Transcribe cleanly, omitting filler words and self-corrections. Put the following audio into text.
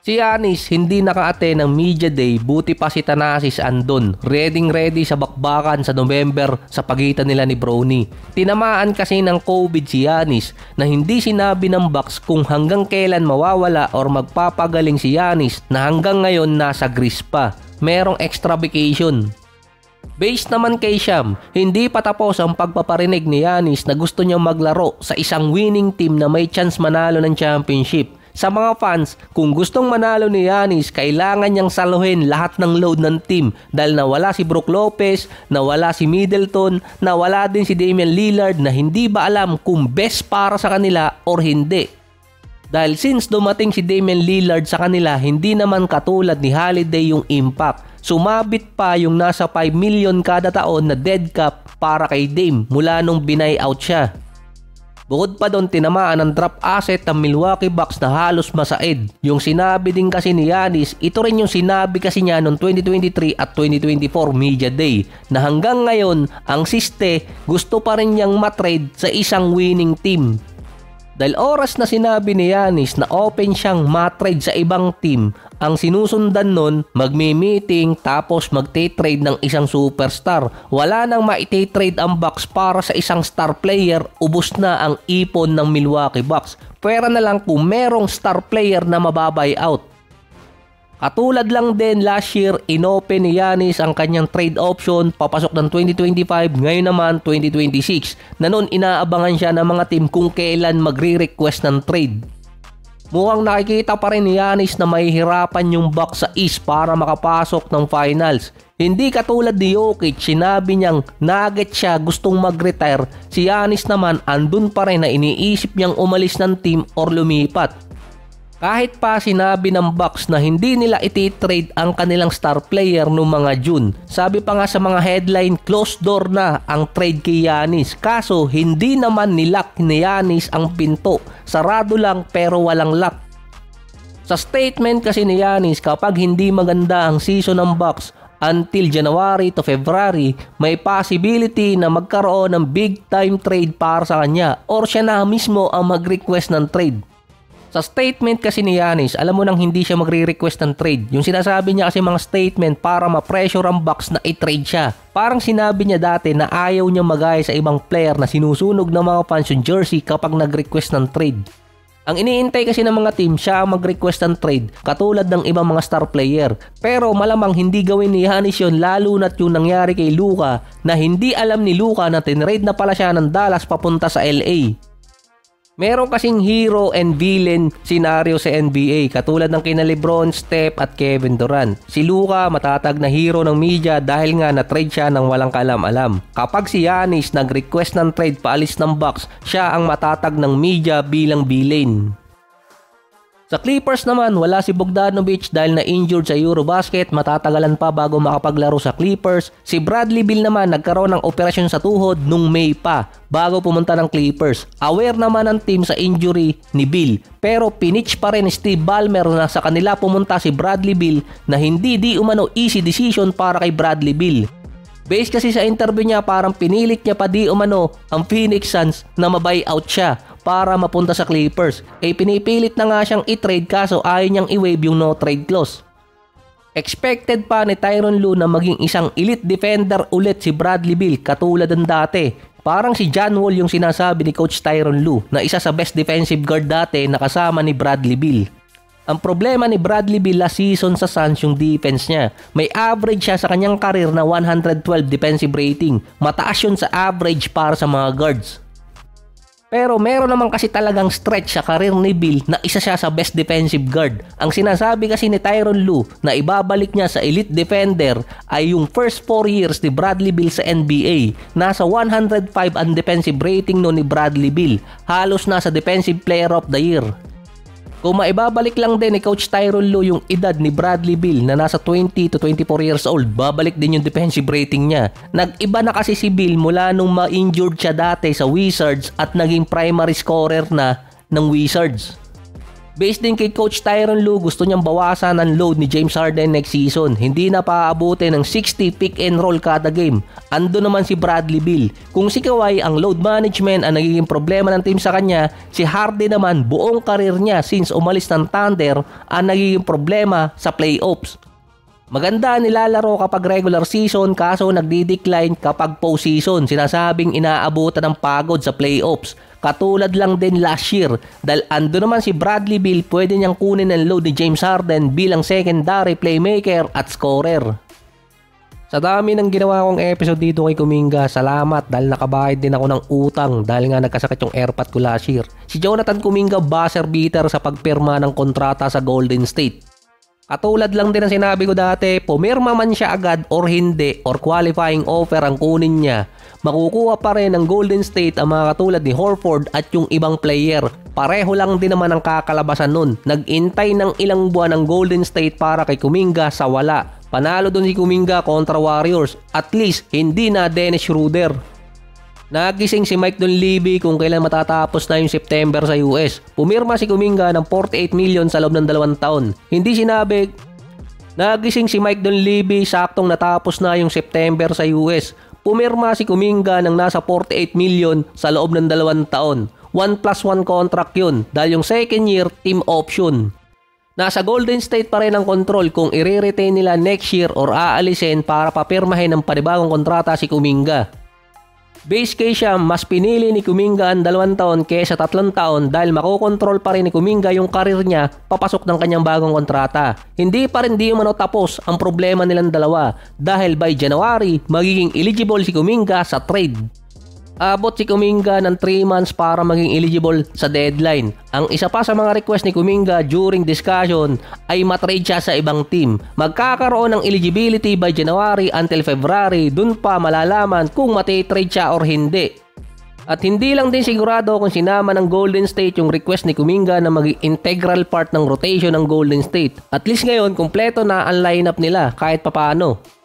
Si Giannis hindi naka-attend ng media day, buti pa si Thanasis andun, ready sa bakbakan sa November sa pagitan nila ni Bronny. Tinamaan kasi ng COVID si Giannis na hindi sinabi ng Bucks kung hanggang kailan mawawala or magpapagaling si Giannis na hanggang ngayon nasa Greece pa. Merong extra vacation. Based naman kay Sham, hindi pa tapos ang pagpaparinig ni Giannis na gusto niyang maglaro sa isang winning team na may chance manalo ng championship. Sa mga fans, kung gustong manalo ni Giannis, kailangan niyang saluhin lahat ng load ng team dahil nawala si Brook Lopez, nawala si Middleton, nawala din si Damian Lillard na hindi ba alam kung best para sa kanila or hindi. Dahil since dumating si Damian Lillard sa kanila, hindi naman katulad ni Holiday yung impact. Sumabit pa yung nasa 5 million kada taon na dead cap para kay Dame mula nung binay out siya. Bukod pa doon, tinamaan ng drop asset ng Milwaukee Bucks na halos masaid. Yung sinabi din kasi ni Giannis, ito rin yung sinabi kasi niya noong 2023 at 2024 Media Day na hanggang ngayon, ang siste gusto pa rin niyang matrade sa isang winning team. Dahil oras na sinabi ni Giannis na open siyang matrade sa ibang team, ang sinusundan nun, magme-meeting tapos magte-trade ng isang superstar. Wala nang maite-trade ang Bucks para sa isang star player, ubos na ang ipon ng Milwaukee Bucks. Pwera na lang kung merong star player na mababuy out. Katulad lang din last year, inopen ni Giannis ang kanyang trade option papasok ng 2025, ngayon naman 2026, na noon inaabangan siya ng mga team kung kailan magre-request ng trade. Mukhang nakikita pa rin ni Giannis na mahihirapan yung Bucks sa East para makapasok ng finals. Hindi katulad ni Jokic, sinabi niyang nugget siya gustong mag-retire, si Giannis naman andun pa rin na iniisip niyang umalis ng team or lumipat. Kahit pa sinabi ng Bucks na hindi nila iti-trade ang kanilang star player noong mga June. Sabi pa nga sa mga headline, closed door na ang trade kay Giannis. Kaso hindi naman nilock ni Giannis ang pinto. Sarado lang pero walang lock. Sa statement kasi ni Giannis, kapag hindi maganda ang season ng Bucks until January to February, may possibility na magkaroon ng big time trade para sa kanya or siya na mismo ang mag-request ng trade. Sa statement kasi ni Giannis, alam mo nang hindi siya magre-request ng trade. Yung sinasabi niya kasi mga statement para ma-pressure ang Bucks na i-trade siya. Parang sinabi niya dati na ayaw niya magaya sa ibang player na sinusunog ng mga fans yung jersey kapag nag-request ng trade. Ang iniintay kasi ng mga team siya ang mag-request ng trade katulad ng ibang mga star player. Pero malamang hindi gawin ni Giannis yun, lalo na't yung nangyari kay Luka na hindi alam ni Luka na tinrade na pala siya ng Dallas papunta sa LA. Meron kasing hero and villain scenario sa NBA katulad ng kina LeBron, Steph at Kevin Durant. Si Luka matatag na hero ng media dahil nga na-trade siya ng walang kaalam-alam. Kapag si Giannis nag-request ng trade paalis ng Bucks, siya ang matatag ng media bilang villain. Sa Clippers naman, wala si Bogdanovic dahil na-injured sa Eurobasket, matatagalan pa bago makapaglaro sa Clippers. Si Bradley Beal naman nagkaroon ng operasyon sa tuhod nung May pa, bago pumunta ng Clippers. Aware naman ang team sa injury ni Beal, pero pinitch pa rin ni Steve Ballmer na sa kanila pumunta si Bradley Beal na hindi di umano easy decision para kay Bradley Beal. Based kasi sa interview niya, parang pinilit niya pa di umano ang Phoenix Suns na mabuy out siya para mapunta sa Clippers. Pinipilit na nga siyang i-trade kaso ayaw niyang i-waive yung no trade clause. Expected pa ni Tyronn Lue na maging isang elite defender ulit si Bradley Beal katulad ng dati. Parang si John Wall yung sinasabi ni Coach Tyronn Lue na isa sa best defensive guard dati na kasama ni Bradley Beal. Ang problema ni Bradley Beal last season sa Suns yung defense niya. May average siya sa kanyang career na 112 defensive rating. Mataas yun sa average para sa mga guards. Pero meron naman kasi talagang stretch sa karir ni Beal na isa siya sa best defensive guard. Ang sinasabi kasi ni Tyronn Lue na ibabalik niya sa elite defender ay yung first 4 years ni Bradley Beal sa NBA. Nasa 105 ang defensive rating no ni Bradley Beal. Halos nasa defensive player of the year. Kung maibabalik lang din ni Coach Tyronn Lue yung edad ni Bradley Beal na nasa 20 to 24 years old, babalik din yung defensive rating niya. Nag-iba na kasi si Beal mula nung ma-injured siya dati sa Wizards at naging primary scorer na ng Wizards. Based din kay Coach Tyronn Lue, gusto niyang bawasan ang load ni James Harden next season. Hindi na paaabuti ng 60 pick and roll kada game. Ando naman si Bradley Beal. Kung si Kawhi ang load management ang nagiging problema ng team sa kanya, si Harden naman buong karir niya since umalis ng Thunder ang nagiging problema sa playoffs. Maganda nilalaro kapag regular season kaso nagdi-decline kapag postseason. Sinasabing inaabutan ng pagod sa playoffs. Katulad lang din last year dahil ando naman si Bradley Beal, pwede niyang kunin ang load ni James Harden bilang secondary playmaker at scorer. Sa dami ng ginawa kong episode dito kay Kuminga, salamat dahil nakabayad din ako ng utang dahil nga nagkasakit yung airpot ko last year. Si Jonathan Kuminga buzzer beater sa pagpirma ng kontrata sa Golden State. Katulad lang din ang sinabi ko dati, pumirma man siya agad or hindi or qualifying offer ang kunin niya, makukuha pa rin ng Golden State ang mga katulad ni Horford at yung ibang player. Pareho lang din naman ang kakalabasan nun. Nag-intay ng ilang buwan ng Golden State para kay Kuminga sa wala. Panalo dun si Kuminga kontra Warriors. At least hindi na Dennis Schroeder. Nagising si Mike Dunleavy kung kailan matatapos na yung September sa US. Pumirma si Kuminga ng 48 million sa loob ng 2 taon. Hindi sinabi. Nagising si Mike Dunleavy saktong natapos na yung September sa US. Pumirma si Kuminga ng nasa 48 million sa loob ng 2 taon. 1+1 contract yun dahil yung second year team option. Nasa Golden State pa rin ang control kung i-retain nila next year or aalisin para papirmahin ng panibagong kontrata si Kuminga. Base case siya, mas pinili ni Kuminga ang 2 taon kaysa 3 taon dahil makokontrol pa rin ni Kuminga yung karir niya papasok ng kanyang bagong kontrata. Hindi pa rin di umano tapos ang problema nilang dalawa dahil by January magiging eligible si Kuminga sa trade. Abot si Kuminga ng 3 months para maging eligible sa deadline. Ang isa pa sa mga request ni Kuminga during discussion ay matrade siya sa ibang team. Magkakaroon ng eligibility by January until February, dun pa malalaman kung matitrade siya or hindi. At hindi lang din sigurado kung sinama ng Golden State yung request ni Kuminga na maging integral part ng rotation ng Golden State. At least ngayon, kumpleto na ang lineup nila kahit papano.